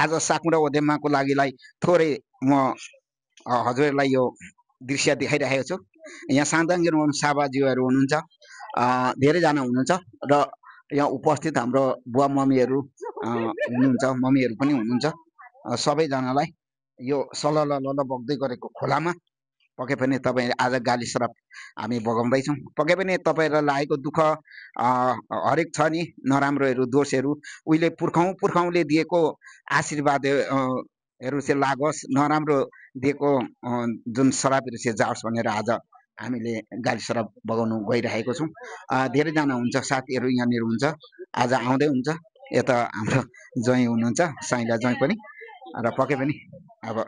आज साकुरा उद्यमको लागिलाई थोरै म हजुरहरूलाई यो दृश्य देखाइरहेको छु। यहाँ साङ्दाङ साबाज्यूहरू हुनुहुन्छ, धेरैजना हुनुहुन्छ र यहाँ उपस्थित हाम्रो बुवा मम्मीहरू हुनुहुन्छ, मम्मीहरू पनि हुनुहुन्छ। सबैजनालाई यो सललल बग्दै गरेको खोलामा पक्कै पनि तपाईँ आज गाली श्राप हामी बगाउँदैछौँ। पक्कै पनि तपाईँहरूलाई लागेको दुःख हरेक छ नि, नराम्रोहरू दोषहरू उहिले पुर्खौँले दिएको आशीर्वादहरू चाहिँ लागोस्, नराम्रो दिएको जुन श्रापहरू चाहिँ जाओस् भनेर आज हामीले गाली श्राप बगाउनु गइरहेको छौँ। धेरैजना हुन्छ, साथीहरू यहाँनिर हुन्छ, आज आउँदै हुन्छ। यता हाम्रो ज्वाइँ हुनुहुन्छ, साइला ज्वाइँ पनि, र पक्कै पनि अब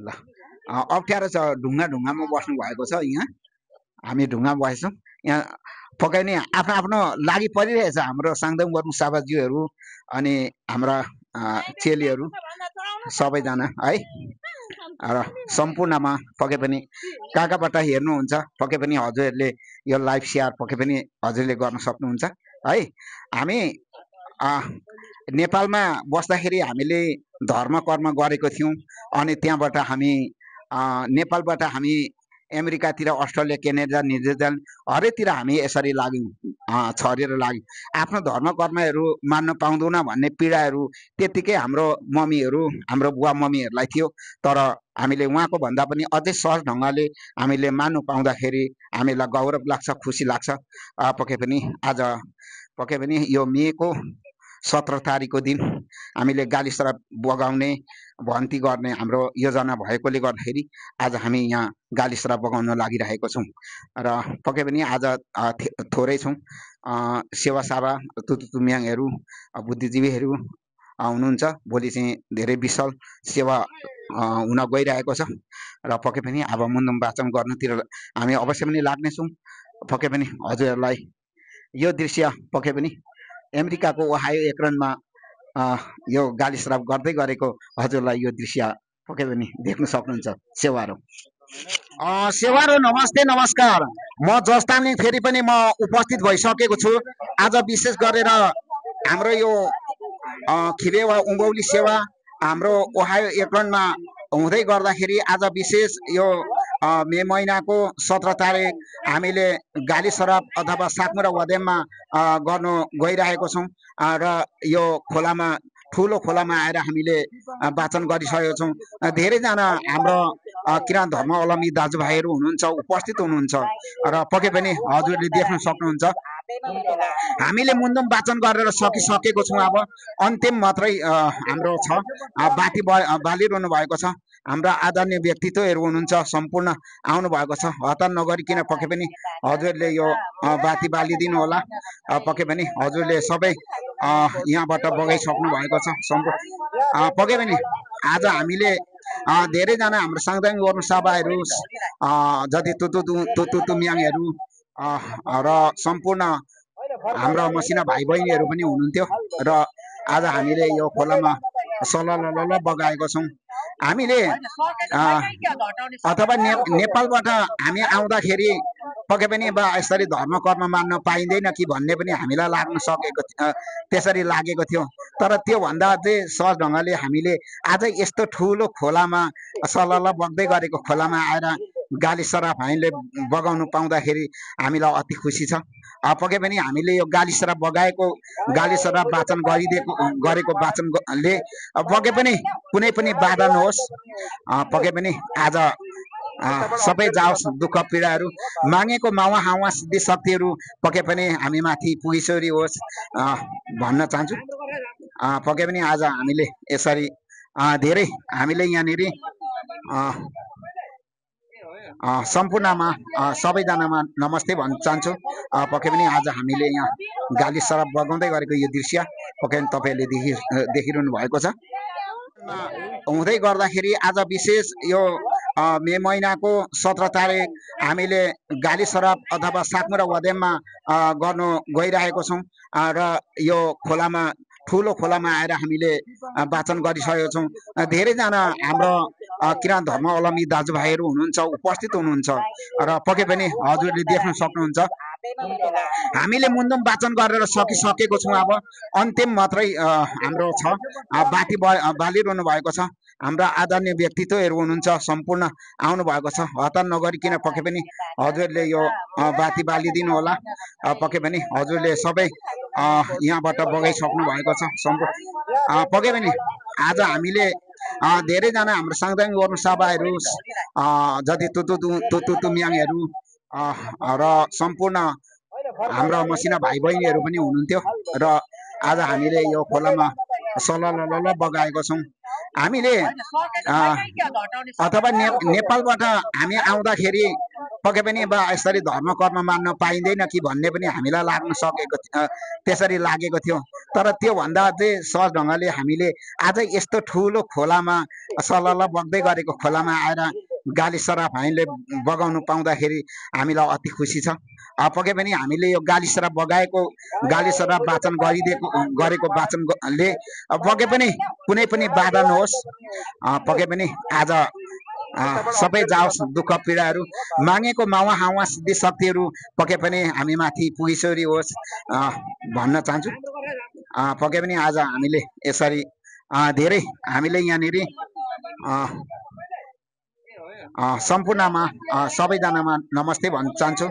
ल अप्ठ्यारो छ, ढुङ्गामा बस्नु भएको छ। यहाँ हामी ढुङ्गामा बसेछौँ। यहाँ पक्कै नै आफ्नो आफ्नो लागि परिरहेछ हाम्रो साङदाङ वर्नु साबाज्यूहरू अनि हाम्रा चेलीहरू सबैजना है। र सम्पूर्णमा पक्कै पनि कहाँबाट हेर्नुहुन्छ पक्कै पनि हजुरहरूले यो लाइभ सेयर पक्कै पनि हजुरले गर्न सक्नुहुन्छ है। हामी नेपालमा बस्दाखेरि हामीले धर्म कर्म गरेको थियौँ, अनि त्यहाँबाट हामी नेपालबाट हामी अमेरिकातिर, अस्ट्रेलिया, क्यानाडा, न्युजिल्यान्ड हरेकतिर हामी यसरी लाग्यौँ, छरेर लाग्यौँ। आफ्नो धर्म कर्महरू मान्न पाउँदैन भन्ने पीडाहरू त्यत्तिकै हाम्रो मम्मीहरू, हाम्रो बुवा मम्मीहरूलाई थियो। तर हामीले उहाँको भन्दा पनि अझै सहज ढङ्गले हामीले मान्नु पाउँदाखेरि हामीलाई गौरव लाग्छ, खुसी लाग्छ। पक्कै पनि आज पक्कै पनि यो मेको 17 तारिकको दिन हामीले गाली श्राप बगाउने भन्ती गर्ने हाम्रो योजना भएकोले गर्दाखेरि आज हामी यहाँ गाली श्राप बगाउन लागिरहेको छौँ। र पक्कै पनि आज थोरै छौँ, सेवा सावा तुतुतुम्याङहरू, बुद्धिजीवीहरू हुनुहुन्छ। भोलि चाहिँ धेरै विशाल सेवा हुन गइरहेको छ र पक्कै पनि अब मुन्दुम वाचन गर्नतिर हामी अवश्य पनि लाग्नेछौँ। पक्कै पनि हजुरहरूलाई यो दृश्य पक्कै पनि अमेरिकाको ओहायो एक्रोनमा यो गाली श्राप गर्दै गरेको हजुरलाई यो दृश्य पक्कै पनि देख्न सक्नुहुन्छ। सेवारो नमस्ते, नमस्कार। म जस्तानी फेरि पनि म उपस्थित भइसकेको छु। आज विशेष गरेर हाम्रो यो खिबे वा उँभौली सेवा हाम्रो ओहायो एक्रोनमा हुँदै गर्दाखेरि आज विशेष यो मे महिनाको 17 तारिक हामीले गाली श्राप अथवा सातमुरा वदेममा गर्नु गइरहेको छौँ। र यो खोलामा, ठुलो खोलामा आएर हामीले वाचन गरिसकेको छौँ। धेरैजना हाम्रो किराँत धर्मावलम्बी दाजुभाइहरू हुनुहुन्छ, उपस्थित हुनुहुन्छ र पक्कै पनि हजुरले देख्न सक्नुहुन्छ। हामीले मुन्दुम वाचन गरेर सकिसकेको छौँ। अब अन्तिम मात्रै हाम्रो छ, बाती बालिरहनु भएको छ। हाम्रा आदरणीय व्यक्तित्वहरू हुनुहुन्छ, सम्पूर्ण आउनु भएको छ। हतार नगरिकन पक्कै पनि हजुरले यो बाती बालिदिनु होला। पक्कै पनि हजुरले सबै यहाँबाट बगाइसक्नु भएको छ। पक्कै पनि आज हामीले धेरैजना हाम्रो साङदाङ वर्नु साबाहरू, जति तुतुतुम्याङहरू र सम्पूर्ण हाम्रा मसिना भाइ बहिनीहरू पनि हुनुहुन्थ्यो। र आज हामीले यो खोलामा सललल बगाएको छौँ। हामीले अथवा नेपालबाट हामी आउँदाखेरि पक्कै पनि यसरी धर्म कर्म मान्न पाइँदैन कि भन्ने पनि हामीलाई लाग्न सकेको, त्यसरी लागेको थियो। तर त्योभन्दा चाहिँ सहज ढङ्गले हामीले आज यस्तो ठुलो खोलामा, सलल बग्दै गरेको खोलामा आएर गाली श्राप हामीले बगाउनु पाउँदाखेरि हामीलाई अति खुसी छ। पक्कै पनि हामीले यो गाली श्राप बगाएको, गाली श्राप वाचन गरेको वाचनले पक्कै पनि कुनै पनि बाधा नहोस्। पक्कै पनि आज सबै जाओस्, दुःख पीडाहरू मागेको मावा हावा सिद्धि शक्तिहरू पक्कै पनि हामी माथि पुगिसरी होस् भन्न चाहन्छु। पक्कै पनि आज हामीले यसरी धेरै हामीले यहाँनिर सम्पूर्णमा सबैजनामा नमस्ते भन्न चाहन्छु। पक्कै पनि आज हामीले यहाँ गाली श्राप बगाउँदै गरेको यो दृश्य पक्कै पनि तपाईँहरूले देखिरहनु भएको छ। हुँदै गर्दाखेरि आज विशेष यो मे महिनाको 17 तारिक हामीले गाली श्राप अथवा सातमुरा वदेममा गर्नु गइरहेको छौँ। र यो खोलामा, ठुलो खोलामा आएर हामीले वाचन गरिसकेको छौँ। धेरैजना हाम्रो किराँत धर्मावलम्बी दाजुभाइहरू हुनुहुन्छ, उपस्थित हुनुहुन्छ र पक्कै पनि हजुरले देख्न सक्नुहुन्छ। हामीले मुन्दुम वाचन गरेर सकिसकेको छौँ। अब अन्तिम मात्रै हाम्रो छ। बाटी बालिरहनु भएको छ। हाम्रा आदरणीय व्यक्तित्वहरू हुनुहुन्छ, सम्पूर्ण आउनु भएको छ। हतार नगरिकन पक्कै पनि हजुरले यो बाती बालिदिनु होला। पक्कै पनि हजुरले सबै यहाँबाट बगाइसक्नु भएको छ। पक्कै पनि आज हामीले धेरैजना हाम्रो साङ्दाङ गर्नु सभाहरू जति तुतुमियाङहरू र सम्पूर्ण हाम्रा मसिना भाइ बहिनीहरू पनि हुनुहुन्थ्यो र आज हामीले यो खोलामा सलल बगाएको छौँ। हामीले अथवा नेपालबाट हामी आउँदाखेरि पक्कै पनि यसरी धर्म कर्म मान्न पाइँदैन कि भन्ने पनि हामीलाई लाग्न सकेको त्यसरी लागेको थियो। तर त्योभन्दा चाहिँ सहज ढङ्गले हामीले आज यस्तो ठुलो खोलामा सलल बग्दै गरेको खोलामा आएर गाली सराप हामीले बगाउनु पाउँदाखेरि हामीलाई अति खुसी छ। पक्कै पनि हामीले यो गाली सराप बगाएको गाली सराप वाचन गरेको वाचनले पक्कै पनि कुनै पनि बाधा नहोस्। पक्कै पनि आज सबै जाओस् दुःख पीडाहरू मागेको मावा हावा सिद्धि शक्तिहरू पक्कै पनि हामी माथि पुगिसरी होस् भन्न चाहन्छु। पक्कै पनि आज हामीले यसरी धेरै हामीले यहाँनिर सम्पूर्णमा सबैजनामा नमस्ते भन्न चाहन्छु।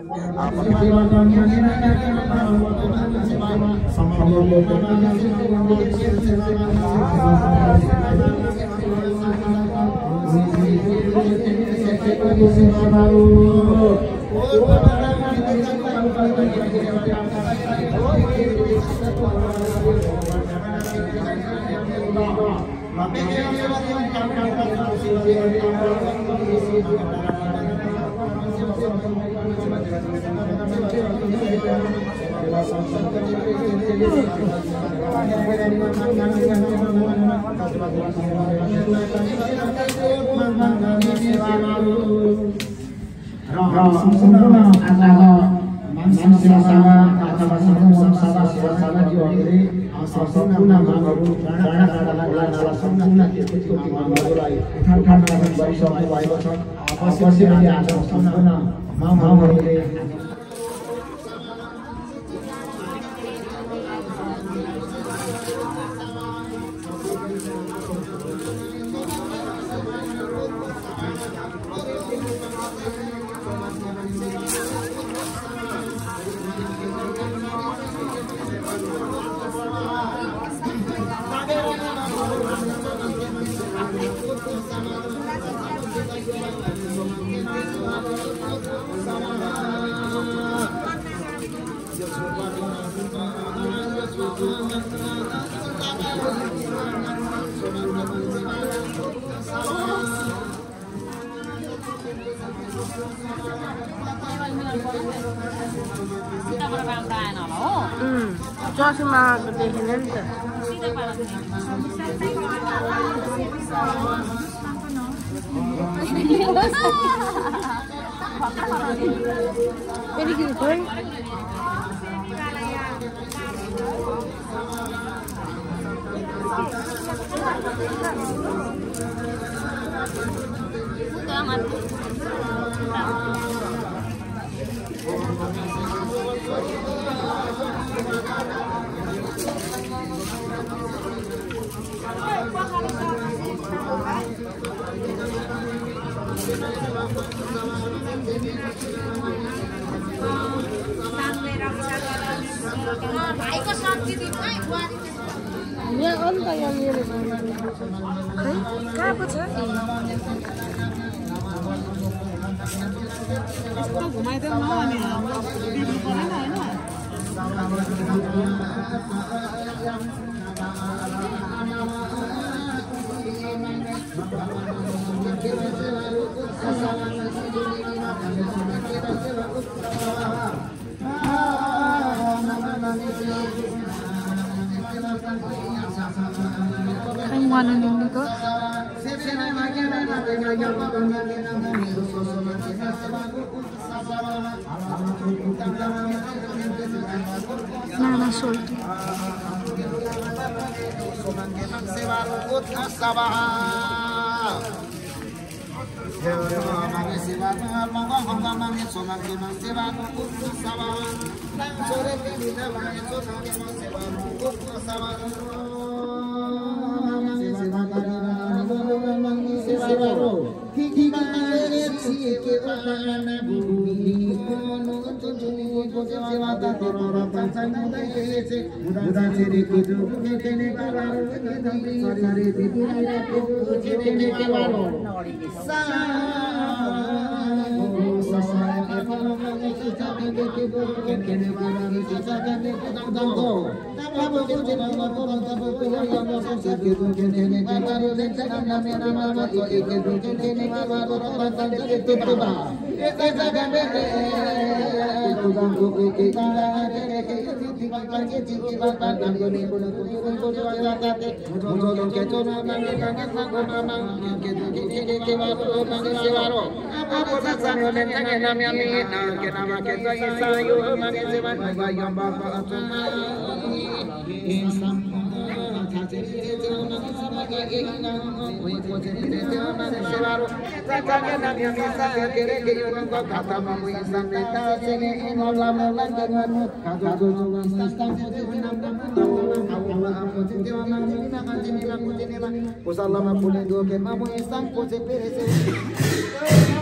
चस्मा देखेन नि त। भाइको सब्जी दिनु है बुहारी यहाँ अन्त यहाँ मेरो खै कहाँ पो छ यस्तो घुमाइदेऊ न अनि हाम्रो बिग्नु परेन हैन। खै मनोलिङ्गीको नाना सोल्टी Usaha lama boleh dua ke mamu isang pose perese.